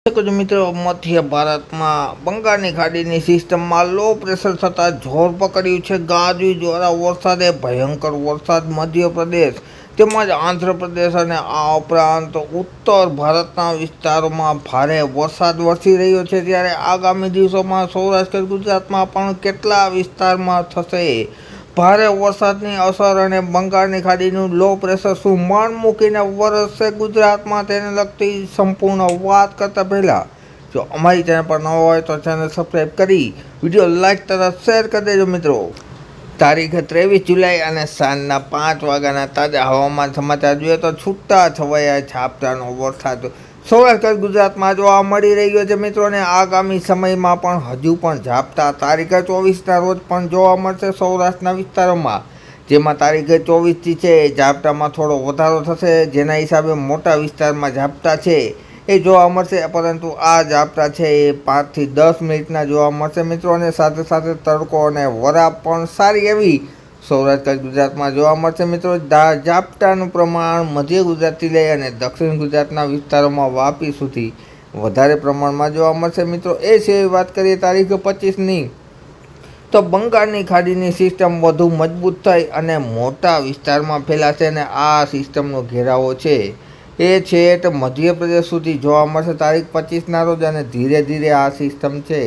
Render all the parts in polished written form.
कुछ मित्रों मध्य भारत में बंगाल की खाड़ी सिस्टम में लो प्रेशर थता जोर पकड़્યું છે। ગાજવીજ દ્વારા વરસાદે ભયંકર વરસાદ મધ્ય પ્રદેશ તેમજ આંધ્રપ્રદેશ અને આ ઉપરાંત ઉત્તર ભારતના વિસ્તારોમાં ભારે વરસાદ વરસી રહ્યો છે। ત્યારે આગામી દિવસોમાં સૌરાષ્ટ્ર ગુજરાતમાં પણ કેટલા વિસ્તારમાં થશે ભારે વરસાદની અસર અને બંગાળની ખાડીનું લો પ્રેશર શું મણ મૂકીને વરસશે ગુજરાતમાં તેને લગતી સંપૂર્ણ વાત કરતા પહેલાં જો અમારી ચેનલ પર ન હોય તો ચેનલ સબસ્ક્રાઈબ કરી વિડીયો લાઇક તથા શેર કરી દેજો મિત્રો। તારીખ 23 જુલાઈ અને સાંજના 5 વાગ્યાના તાજા હવામાન સમાચાર જોઈએ તો છૂટા છવાયા ઝાપટાનો વરસાદ સૌરાષ્ટ્ર ગુજરાતમાં જોવા મળી રહ્યો છે મિત્રોને। આગામી સમયમાં પણ હજુ પણ ઝાપટા તારીખ 24ના રોજ પણ જોવા મળશે સૌરાષ્ટ્રના વિસ્તારોમાં, જેમાં તારીખ 24થી છે ઝાપટામાં થોડો વધારો થશે, જેના હિસાબે મોટા વિસ્તારમાં ઝાપટા છે એ જોવા મળશે। પરંતુ આ ઝાપટા છે એ 5 થી 10 મિનિટના જોવા મળશે મિત્રો, અને સાથે સાથે તડકો અને વરાપ પણ સારી એવી સૌરાષ્ટ્ર ગુજરાતમાં જોવા મળશે મિત્રો। ઝાપટાનું પ્રમાણ મધ્ય ગુજરાતથી લઈ અને દક્ષિણ ગુજરાતના વિસ્તારોમાં વાપી સુધી વધારે પ્રમાણમાં જોવા મળશે મિત્રો। એ સિવાય વાત કરીએ તારીખ 25ની તો બંગાળની ખાડીની સિસ્ટમ વધુ મજબૂત થઈ અને મોટા વિસ્તારમાં ફેલાશે અને આ સિસ્ટમનો ઘેરાવો છે એ છેટ મધ્યપ્રદેશ સુધી જોવા મળશે તારીખ 25ના રોજ, અને ધીરે ધીરે આ સિસ્ટમ છે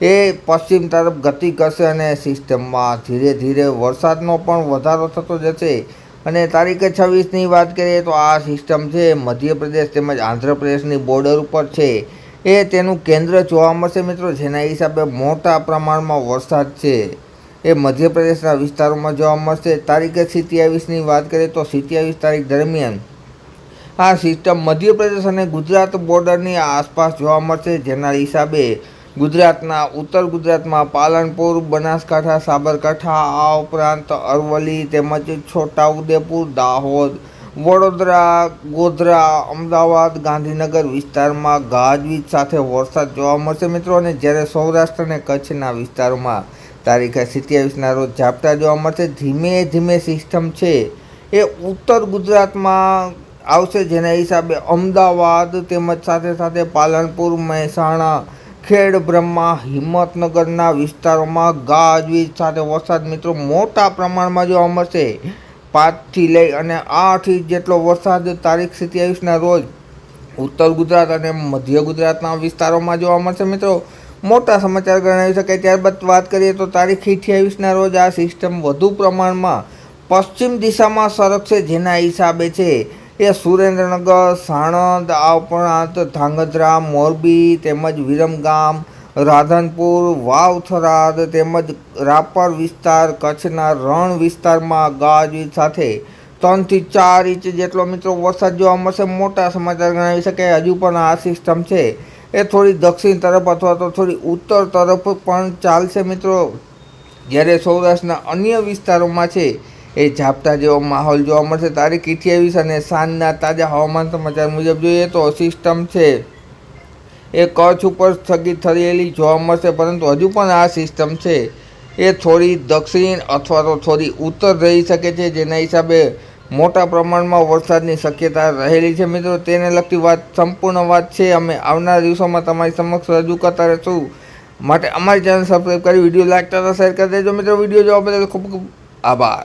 એ પશ્ચિમ તરફ ગતિ કરશે અને સિસ્ટમમાં ધીરે ધીરે વરસાદનો પણ વધારો થતો જશે। અને તારીખ 26ની વાત કરીએ તો આ સિસ્ટમ છે મધ્યપ્રદેશ તેમજ આંધ્રપ્રદેશની બોર્ડર ઉપર છે એ તેનું કેન્દ્ર જોવા મળશે મિત્રો, જેના હિસાબે મોટા પ્રમાણમાં વરસાદ છે એ મધ્યપ્રદેશના વિસ્તારોમાં જોવા મળશે। તારીખ 27ની વાત કરીએ તો 27 તારીખ દરમિયાન આ સિસ્ટમ મધ્યપ્રદેશ અને ગુજરાત બોર્ડરની આસપાસ જોવા મળશે, જેના હિસાબે ગુજરાતના ઉત્તર ગુજરાતમાં પાલનપુર, બનાસકાંઠા, સાબરકાંઠા, આ ઉપરાંત અરવલ્લી તેમજ છોટાઉદેપુર, દાહોદ, વડોદરા, ગોધરા, અમદાવાદ, ગાંધીનગર વિસ્તારમાં ગાજવીજ સાથે વરસાદ જોવા મળશે મિત્રો। અને જ્યારે સૌરાષ્ટ્ર અને કચ્છના વિસ્તારોમાં તારીખ 27ના રોજ ઝાપટા જોવા મળશે। ધીમે ધીમે સિસ્ટમ છે એ ઉત્તર ગુજરાતમાં આવશે, જેના હિસાબે અમદાવાદ તેમજ સાથે સાથે પાલનપુર, મહેસાણા, ખેડબ્રહ્મા, હિંમતનગરના વિસ્તારોમાં ગાજવીજ સાથે વરસાદ મિત્રો મોટા પ્રમાણમાં જોવા મળશે। 5થી લઈ અને 8 ઇંચ જેટલો વરસાદ તારીખ 27ના રોજ ઉત્તર ગુજરાત અને મધ્ય ગુજરાતના વિસ્તારોમાં જોવા મળશે મિત્રો। મોટા સમાચાર ગણાવી શકાય। ત્યારબાદ વાત કરીએ તો તારીખ 28ના રોજ આ સિસ્ટમ વધુ પ્રમાણમાં પશ્ચિમ દિશામાં સરકશે, જેના હિસાબે છે એ સુરેન્દ્રનગર, સાણંદ, આ ઉપરાંત ધાંગધ્રા, મોરબી તેમજ વિરમગામ, રાધનપુર, વાવ-થરાદ તેમજ રાપર વિસ્તાર, કચ્છના રણ વિસ્તારમાં ગાજવીજ સાથે 3 થી 4 ઇંચ જેટલો મિત્રો વરસાદ જોવા મળશે। મોટા સમાચાર ગણાવી શકાય। હજુ પણ આ સિસ્ટમ છે એ થોડી દક્ષિણ તરફ અથવા તો થોડી ઉત્તર તરફ પણ ચાલશે મિત્રો, જ્યારે સૌરાષ્ટ્રના અન્ય વિસ્તારોમાં છે એ ઝાપટા જેવો માહોલ જોવા મળશે। તારીખ 28 અને સાંજના તાજા હવામાન સમાચાર મુજબ જોઈએ તો સિસ્ટમ છે એ કચ્છ ઉપર સ્થગિત થયેલી જોવા મળશે, પરંતુ હજુ પણ આ સિસ્ટમ છે એ થોડી દક્ષિણ અથવા તો થોડી ઉત્તર રહી શકે છે, જેના હિસાબે મોટા પ્રમાણમાં વરસાદની શક્યતા રહેલી છે મિત્રો। તેને લગતી વાત સંપૂર્ણ વાત છે અમે આવનારા દિવસોમાં તમારી સમક્ષ રજૂ કરતા રહીશું, માટે અમારી ચેનલ સબસ્ક્રાઈબ કરી વિડીયો લાઈક તથા શેર કરી દેજો મિત્રો। વિડીયો જોવા બદલ ખૂબ ખૂબ આભાર।